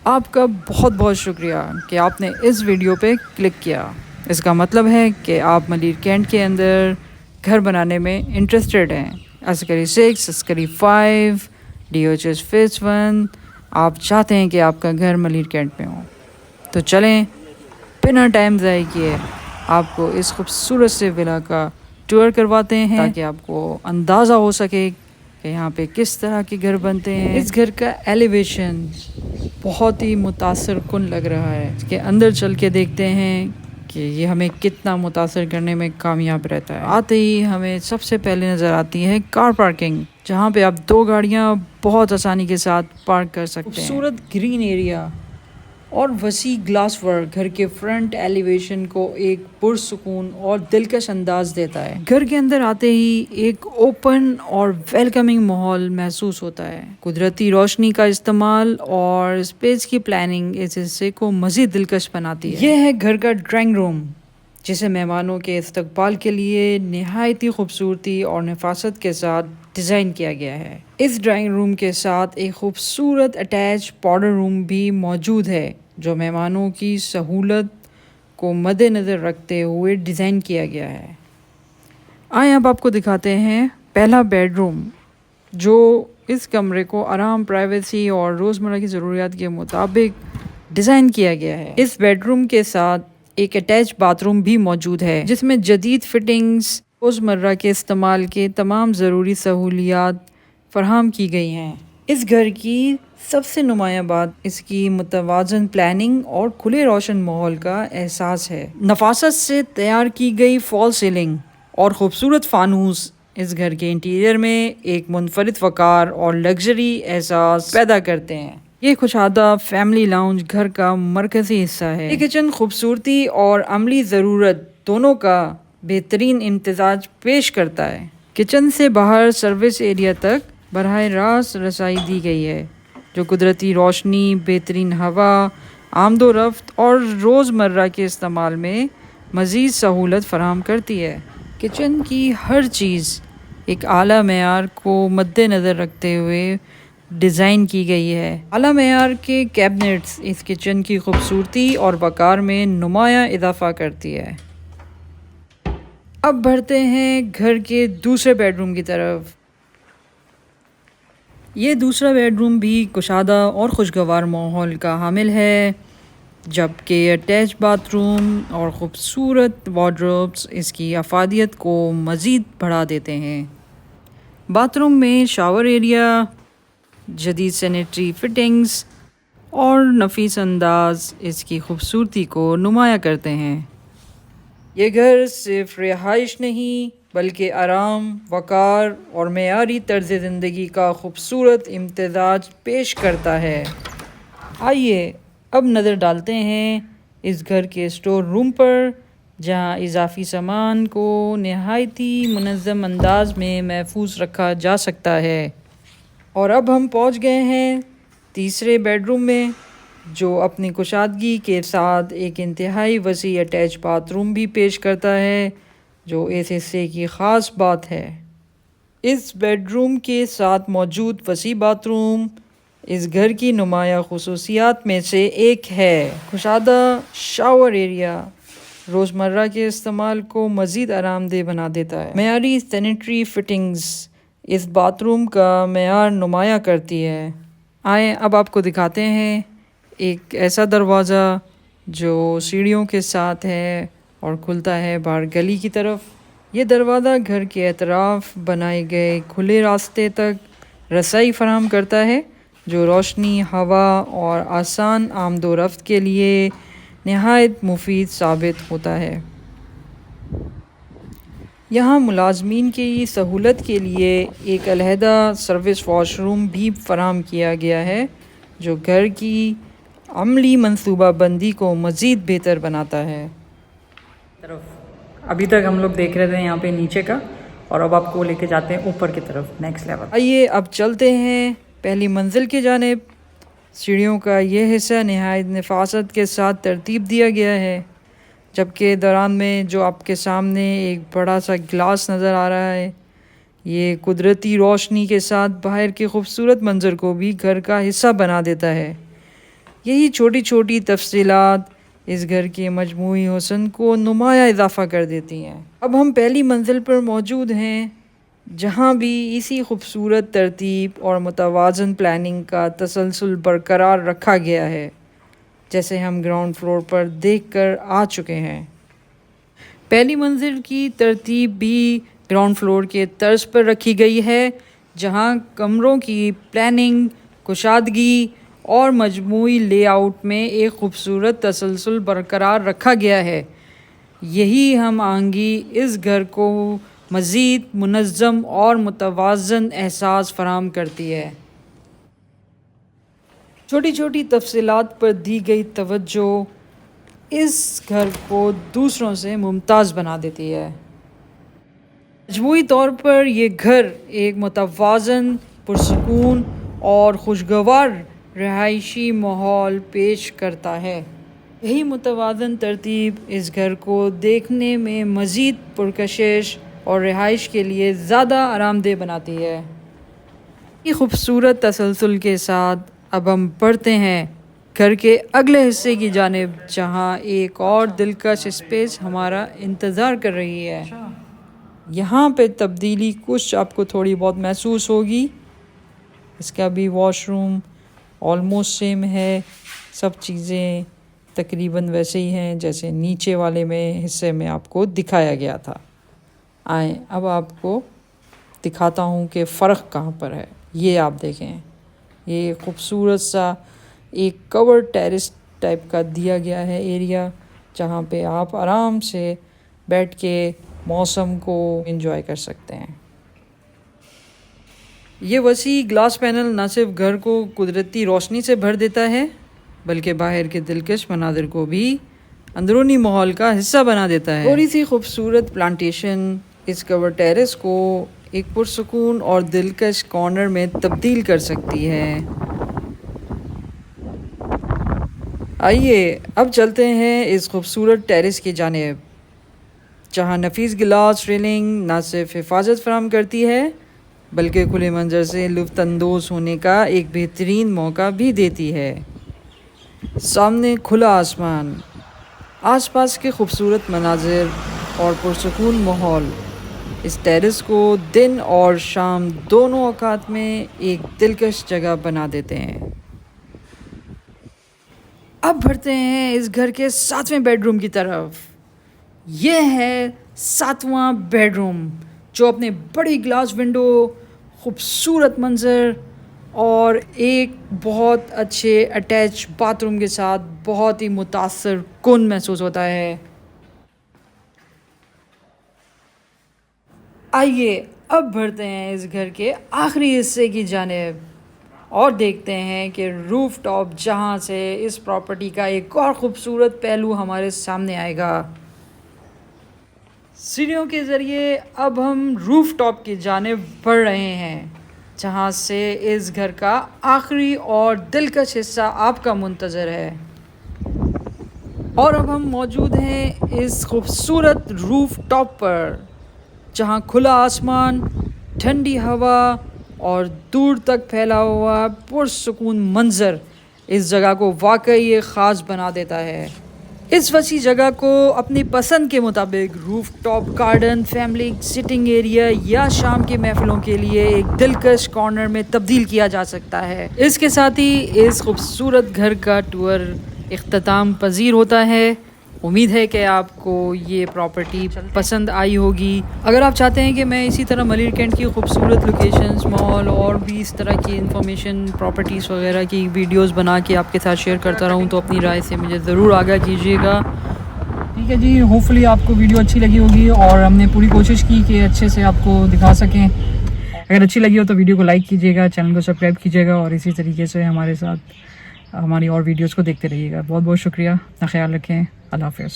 آپ کا بہت بہت شکریہ کہ آپ نے اس ویڈیو پہ کلک کیا۔ اس کا مطلب ہے کہ آپ ملیر کینٹ کے اندر گھر بنانے میں انٹرسٹڈ ہیں۔ عسکری 6، عسکری 5، DOHS فیز 1، آپ چاہتے ہیں کہ آپ کا گھر ملیر کینٹ میں ہو۔ تو چلیں بنا ٹائم ضائع کیے آپ کو اس خوبصورت سے ولا کا ٹور کرواتے ہیں تاکہ آپ کو اندازہ ہو سکے کہ یہاں پہ کس طرح کے گھر بنتے ہیں۔ اس گھر کا ایلیویشن بہت ہی متاثر کن لگ رہا ہے۔ اس کے اندر چل کے دیکھتے ہیں کہ یہ ہمیں کتنا متاثر کرنے میں کامیاب رہتا ہے۔ آتے ہی ہمیں سب سے پہلے نظر آتی ہے کار پارکنگ، جہاں پہ آپ 2 گاڑیاں بہت آسانی کے ساتھ پارک کر سکتے ہیں۔ خوبصورت گرین ایریا اور وسیع گلاس ورک گھر کے فرنٹ ایلیویشن کو ایک پرسکون اور دلکش انداز دیتا ہے۔ گھر کے اندر آتے ہی ایک اوپن اور ویلکمنگ ماحول محسوس ہوتا ہے۔ قدرتی روشنی کا استعمال اور اسپیس کی پلاننگ اس حصے کو مزید دلکش بناتی ہے۔ یہ ہے گھر کا ڈرائنگ روم، جسے مہمانوں کے استقبال کے لیے نہایت ہی خوبصورتی اور نفاست کے ساتھ ڈیزائن کیا گیا ہے۔ اس ڈرائنگ روم کے ساتھ ایک خوبصورت اٹیچ پاؤڈر روم بھی موجود ہے، جو مہمانوں کی سہولت کو مد نظر رکھتے ہوئے ڈیزائن کیا گیا ہے۔ آئیں اب آپ کو دکھاتے ہیں پہلا بیڈ روم، جو اس کمرے کو آرام، پرائیویسی اور روزمرہ کی ضروریات کے مطابق ڈیزائن کیا گیا ہے۔ اس بیڈ روم کے ساتھ ایک اٹیچ باتھ روم بھی موجود ہے، جس میں جدید فٹنگز، روزمرہ کے استعمال کے تمام ضروری سہولیات فراہم کی گئی ہیں۔ اس گھر کی سب سے نمایاں بات اس کی متوازن پلاننگ اور کھلے روشن ماحول کا احساس ہے۔ نفاست سے تیار کی گئی فال سیلنگ اور خوبصورت فانوس اس گھر کے انٹیریئر میں ایک منفرد وقار اور لگژری احساس پیدا کرتے ہیں۔ یہ کشادہ فیملی لاؤنج گھر کا مرکزی حصہ ہے۔ یہ کچن خوبصورتی اور عملی ضرورت دونوں کا بہترین امتزاج پیش کرتا ہے۔ کچن سے باہر سروس ایریا تک براہ راست رسائی دی گئی ہے، جو قدرتی روشنی، بہترین ہوا، آمد و رفت اور روزمرہ کے استعمال میں مزید سہولت فراہم کرتی ہے۔ کچن کی ہر چیز ایک اعلیٰ معیار کو مد نظر رکھتے ہوئے ڈیزائن کی گئی ہے۔ اعلیٰ معیار کے کیبنٹس اس کچن کی خوبصورتی اور وقار میں نمایاں اضافہ کرتی ہے۔ اب بڑھتے ہیں گھر کے دوسرے بیڈ روم کی طرف۔ یہ دوسرا بیڈ روم بھی کشادہ اور خوشگوار ماحول کا حامل ہے، جبکہ اٹیچ باتھ روم اور خوبصورت وارڈروبس اس کی افادیت کو مزید بڑھا دیتے ہیں۔ باتھ روم میں شاور ایریا، جدید سینیٹری فٹنگز اور نفیس انداز اس کی خوبصورتی کو نمایاں کرتے ہیں۔ یہ گھر صرف رہائش نہیں بلکہ آرام، وقار اور معیاری طرز زندگی کا خوبصورت امتزاج پیش کرتا ہے۔ آئیے اب نظر ڈالتے ہیں اس گھر کے اسٹور روم پر، جہاں اضافی سامان کو نہایت ہی منظم انداز میں محفوظ رکھا جا سکتا ہے۔ اور اب ہم پہنچ گئے ہیں تیسرے بیڈ روم میں، جو اپنی کشادگی کے ساتھ ایک انتہائی وسیع اٹیچ باتھ روم بھی پیش کرتا ہے، جو اس حصے کی خاص بات ہے۔ اس بیڈ روم کے ساتھ موجود وسیع باتھ روم اس گھر کی نمایاں خصوصیات میں سے ایک ہے۔ کشادہ شاور ایریا روزمرہ کے استعمال کو مزید آرام دہ بنا دیتا ہے۔ معیاری سینیٹری فٹنگز اس باتھ روم کا معیار نمایاں کرتی ہے۔ آئیں اب آپ کو دکھاتے ہیں ایک ایسا دروازہ جو سیڑھیوں کے ساتھ ہے اور کھلتا ہے باہر گلی کی طرف۔ یہ دروازہ گھر کے اطراف بنائے گئے کھلے راستے تک رسائی فراہم کرتا ہے، جو روشنی، ہوا اور آسان آمد و رفت کے لیے نہایت مفید ثابت ہوتا ہے۔ یہاں ملازمین کی سہولت کے لیے ایک علیحدہ سروس واش روم بھی فراہم کیا گیا ہے، جو گھر کی عملی منصوبہ بندی کو مزید بہتر بناتا ہے۔ ابھی تک ہم لوگ دیکھ رہے تھے یہاں پہ نیچے کا، اور اب آپ کو لے کے جاتے ہیں اوپر کی طرف، نیکسٹ لیول۔ آئیے اب چلتے ہیں پہلی منزل کی جانب۔ سیڑھیوں کا یہ حصہ نہایت نفاست کے ساتھ ترتیب دیا گیا ہے، جبکہ دوران میں جو آپ کے سامنے ایک بڑا سا گلاس نظر آ رہا ہے، یہ قدرتی روشنی کے ساتھ باہر کے خوبصورت منظر کو بھی گھر کا حصہ بنا دیتا ہے۔ یہی چھوٹی چھوٹی تفصیلات اس گھر کے مجموعی حسن کو نمایاں اضافہ کر دیتی ہیں۔ اب ہم پہلی منزل پر موجود ہیں، جہاں بھی اسی خوبصورت ترتیب اور متوازن پلاننگ کا تسلسل برقرار رکھا گیا ہے، جیسے ہم گراؤنڈ فلور پر دیکھ کر آ چکے ہیں۔ پہلی منزل کی ترتیب بھی گراؤنڈ فلور کے طرز پر رکھی گئی ہے، جہاں کمروں کی پلاننگ، کشادگی اور مجموعی لے آؤٹ میں ایک خوبصورت تسلسل برقرار رکھا گیا ہے۔ یہی ہم آہنگی اس گھر کو مزید منظم اور متوازن احساس فراہم کرتی ہے۔ چھوٹی چھوٹی تفصیلات پر دی گئی توجہ اس گھر کو دوسروں سے ممتاز بنا دیتی ہے۔ مجموعی طور پر یہ گھر ایک متوازن، پرسکون اور خوشگوار رہائشی ماحول پیش کرتا ہے۔ یہی متوازن ترتیب اس گھر کو دیکھنے میں مزید پرکشش اور رہائش کے لیے زیادہ آرام دہ بناتی ہے۔ یہ خوبصورت تسلسل کے ساتھ اب ہم بڑھتے ہیں گھر کے اگلے حصے کی جانب، جہاں ایک اور دلکش اسپیس ہمارا انتظار کر رہی ہے۔ یہاں پہ تبدیلی کچھ آپ کو تھوڑی بہت محسوس ہوگی۔ اس کا بھی واش روم آلموسٹ سیم ہے، سب چیزیں تقریباً ویسے ہی ہیں جیسے نیچے والے حصے میں آپ کو دکھایا گیا تھا۔ آئیں اب آپ کو دکھاتا ہوں کہ فرق کہاں پر ہے۔ یہ آپ دیکھیں، یہ خوبصورت سا ایک کور ٹیرس ٹائپ کا دیا گیا ہے ایریا، جہاں پہ آپ آرام سے بیٹھ کے موسم کو انجوائے کر سکتے ہیں۔ یہ وسیع گلاس پینل نہ صرف گھر کو قدرتی روشنی سے بھر دیتا ہے، بلکہ باہر کے دلکش مناظر کو بھی اندرونی ماحول کا حصہ بنا دیتا ہے۔ تھوڑی سی خوبصورت پلانٹیشن اس کور ٹیرس کو ایک پرسکون اور دلکش کارنر میں تبدیل کر سکتی ہے۔ آئیے اب چلتے ہیں اس خوبصورت ٹیرس کی جانب، جہاں نفیس گلاس ریلنگ نہ صرف حفاظت فراہم کرتی ہے، بلکہ کھلے منظر سے لطف اندوز ہونے کا ایک بہترین موقع بھی دیتی ہے۔ سامنے کھلا آسمان، آس پاس کے خوبصورت مناظر اور پرسکون ماحول اس ٹیرس کو دن اور شام دونوں اوقات میں ایک دلکش جگہ بنا دیتے ہیں۔ اب بڑھتے ہیں اس گھر کے 7ویں بیڈ روم کی طرف۔ یہ ہے 7واں بیڈ روم، جو اپنے بڑی گلاس ونڈو، خوبصورت منظر اور ایک بہت اچھے اٹیچ باتھ روم کے ساتھ بہت ہی متاثر کن محسوس ہوتا ہے۔ آئیے اب بڑھتے ہیں اس گھر کے آخری حصے کی جانب اور دیکھتے ہیں کہ روف ٹاپ، جہاں سے اس پراپرٹی کا ایک اور خوبصورت پہلو ہمارے سامنے آئے گا۔ سیڑھیوں کے ذریعے اب ہم روف ٹاپ کی جانب بڑھ رہے ہیں، جہاں سے اس گھر کا آخری اور دلکش حصہ آپ کا منتظر ہے۔ اور اب ہم موجود ہیں اس خوبصورت روف ٹاپ پر، جہاں کھلا آسمان، ٹھنڈی ہوا اور دور تک پھیلا ہوا پرسکون منظر اس جگہ کو واقعی ایک خاص بنا دیتا ہے۔ اس وسیع جگہ کو اپنی پسند کے مطابق roof top garden, family sitting area یا شام کی محفلوں کے لیے ایک دلکش کارنر میں تبدیل کیا جا سکتا ہے۔ اس کے ساتھ ہی اس خوبصورت گھر کا ٹور اختتام پذیر ہوتا ہے۔ امید ہے کہ آپ کو یہ پراپرٹی پسند آئی ہوگی۔ اگر آپ چاہتے ہیں کہ میں اسی طرح ملیر کینٹ کی خوبصورت لوکیشنز، ماحول اور بھی اس طرح کی انفارمیشن، پراپرٹیز وغیرہ کی ویڈیوز بنا کے آپ کے ساتھ شیئر کرتا رہوں، تو اپنی رائے سے مجھے ضرور آگاہ کیجیے گا۔ ٹھیک ہے جی، ہوپ فلی آپ کو ویڈیو اچھی لگی ہوگی اور ہم نے پوری کوشش کی کہ اچھے سے آپ کو دکھا سکیں۔ اگر اچھی لگی ہو تو ویڈیو کو لائک کیجیے گا، چینل کو سبسکرائب کیجیے گا اور اسی طریقے سے ہمارے ساتھ ہماری اور ویڈیوز کو دیکھتے رہیے گا۔ بہت بہت شکریہ، اپنا خیال رکھیں، اللہ حافظ۔